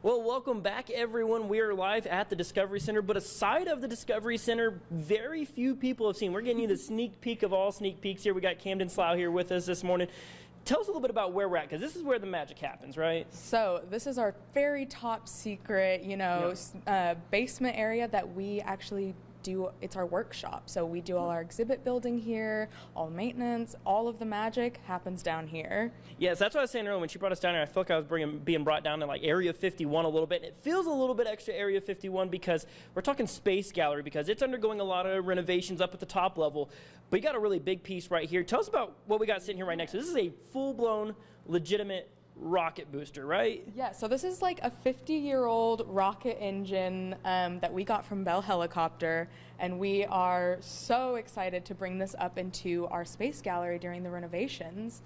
Well, welcome back, everyone. We are live at the Discovery Center, but aside of the Discovery Center, very few people have seen. We're getting you the sneak peek of all sneak peeks here. We got Camden Slough here with us this morning. Tell us a little bit about where we're at, because this is where the magic happens, right? So this is our very top secret, basement area that we actually do. It's our workshop. So we do all our exhibit building here, all maintenance, all of the magic happens down here. Yes, that's what I was saying earlier when she brought us down here. I felt like I was being brought down to like Area 51 a little bit. It feels a little bit extra Area 51 because we're talking Space Gallery, because it's undergoing a lot of renovations up at the top level. But you got a really big piece right here. Tell us about what we got sitting here right next to us. This is a full-blown, legitimate rocket booster, right? Yeah, so this is like a 50-year-old rocket engine that we got from Bell Helicopter, and we are so excited to bring this up into our space gallery during the renovations.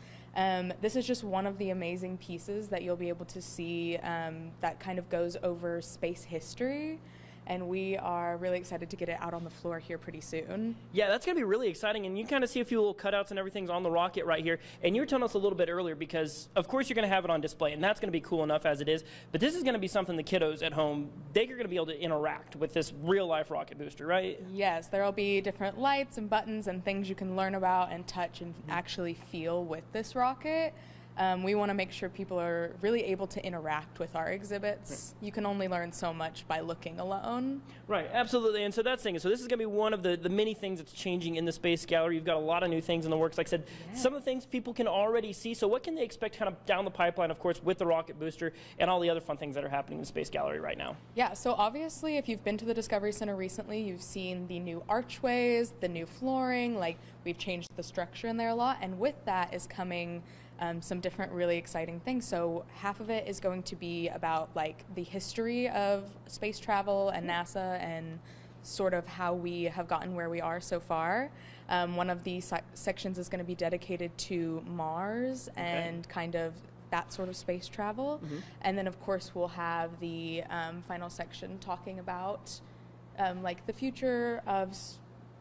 This is just one of the amazing pieces that you'll be able to see that kind of goes over space history. And we are really excited to get it out on the floor here pretty soon. Yeah, that's going to be really exciting, and you kind of see a few little cutouts and everything's on the rocket right here. And you were telling us a little bit earlier because, of course, you're going to have it on display, and that's going to be cool enough as it is. But this is going to be something the kiddos at home, they're going to be able to interact with this real-life rocket booster, right? Yes, there will be different lights and buttons and things you can learn about and touch and actually feel with this rocket. We want to make sure people are really able to interact with our exhibits. You can only learn so much by looking alone. Right, absolutely. And so that's the thing. So this is going to be one of the many things that's changing in the Space Gallery. You've got a lot of new things in the works. Like I said, some of the things people can already see. So what can they expect kind of down the pipeline, of course, with the rocket booster and all the other fun things that are happening in the Space Gallery right now? Yeah, so obviously if you've been to the Discovery Center recently, you've seen the new archways, the new flooring, like we've changed the structure in there a lot. And with that is coming some different really exciting things. So half of it is going to be about like the history of space travel and NASA and sort of how we have gotten where we are so far. One of the sections is going to be dedicated to Mars and kind of that sort of space travel. And then of course we'll have the final section talking about like the future of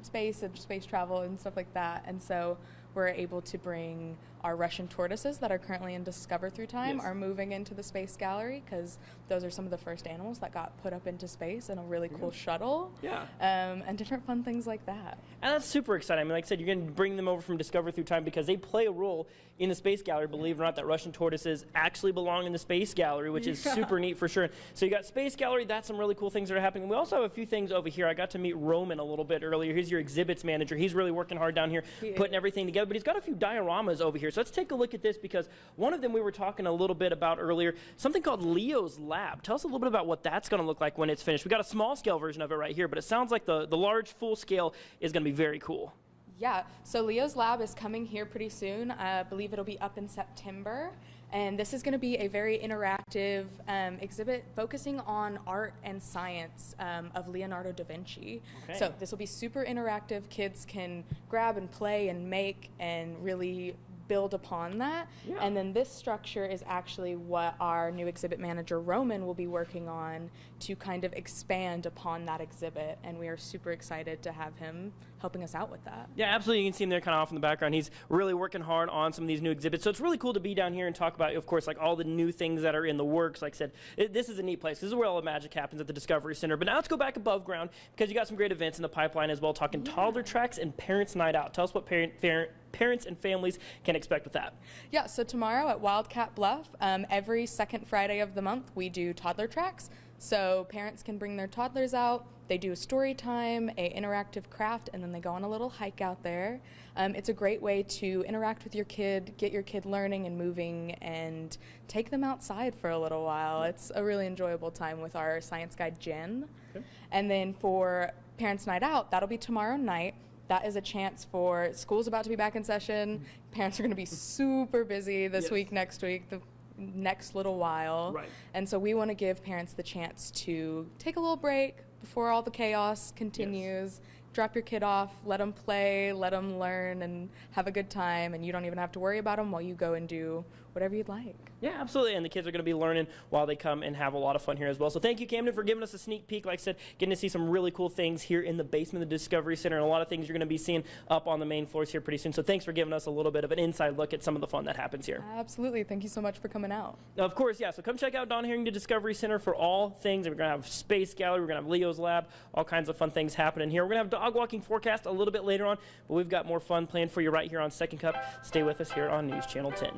space and space travel and stuff like that. And so we're able to bring our Russian tortoises that are currently in Discover Through Time are moving into the Space Gallery because those are some of the first animals that got put up into space in a really cool shuttle. And different fun things like that. And that's super exciting. I mean, like I said, you're going to bring them over from Discover Through Time because they play a role in the Space Gallery. Believe it or not, that Russian tortoises actually belong in the Space Gallery, which is super neat for sure. So you got Space Gallery, that's some really cool things that are happening. We also have a few things over here. I got to meet Roman a little bit earlier. He's your exhibits manager. He's really working hard down here, putting everything together. But he's got a few dioramas over here. So let's take a look at this because one of them we were talking a little bit about earlier, something called Leo's Lab. Tell us a little bit about what that's going to look like when it's finished. We got a small scale version of it right here, but it sounds like the large full scale is going to be very cool. Yeah, so Leo's Lab is coming here pretty soon. I believe it'll be up in September. And this is going to be a very interactive exhibit focusing on art and science of Leonardo da Vinci. So this will be super interactive. Kids can grab and play and make and really build upon that. And then this structure is actually what our new exhibit manager Roman will be working on to kind of expand upon that exhibit, and we are super excited to have him helping us out with that. Yeah, absolutely. You can see him there kind of off in the background. He's really working hard on some of these new exhibits, so it's really cool to be down here and talk about, of course, like all the new things that are in the works. Like I said, this is a neat place. This is where all the magic happens at the Discovery Center. But now let's go back above ground because you got some great events in the pipeline as well, talking toddler tracks and Parents Night Out. Tell us what parents and families can expect with that. Yeah, so tomorrow at Wildcat Bluff, every second Friday of the month, we do toddler tracks. So parents can bring their toddlers out, they do a story time, a interactive craft, and then they go on a little hike out there. It's a great way to interact with your kid, get your kid learning and moving, and take them outside for a little while. It's a really enjoyable time with our science guide, Jen. And then for Parents Night Out, that'll be tomorrow night. That is a chance for school's about to be back in session. Parents are going to be super busy this week, next week, the next little while. And so we want to give parents the chance to take a little break before all the chaos continues, drop your kid off, let them play, let them learn, and have a good time, and you don't even have to worry about them while you go and do whatever you'd like. Yeah, absolutely, and the kids are going to be learning while they come and have a lot of fun here as well. So thank you, Camden, for giving us a sneak peek. Like I said, getting to see some really cool things here in the basement of the Discovery Center, and a lot of things you're going to be seeing up on the main floors here pretty soon. So thanks for giving us a little bit of an inside look at some of the fun that happens here. Absolutely. Thank you so much for coming out. Now, of course, yeah, so come check out Don Harrington Discovery Center for all things. We're going to have Space Gallery, we're going to have Leo's Lab, all kinds of fun things happening here. We're going to have dog walking forecast a little bit later on, but we've got more fun planned for you right here on Second Cup. Stay with us here on News Channel 10.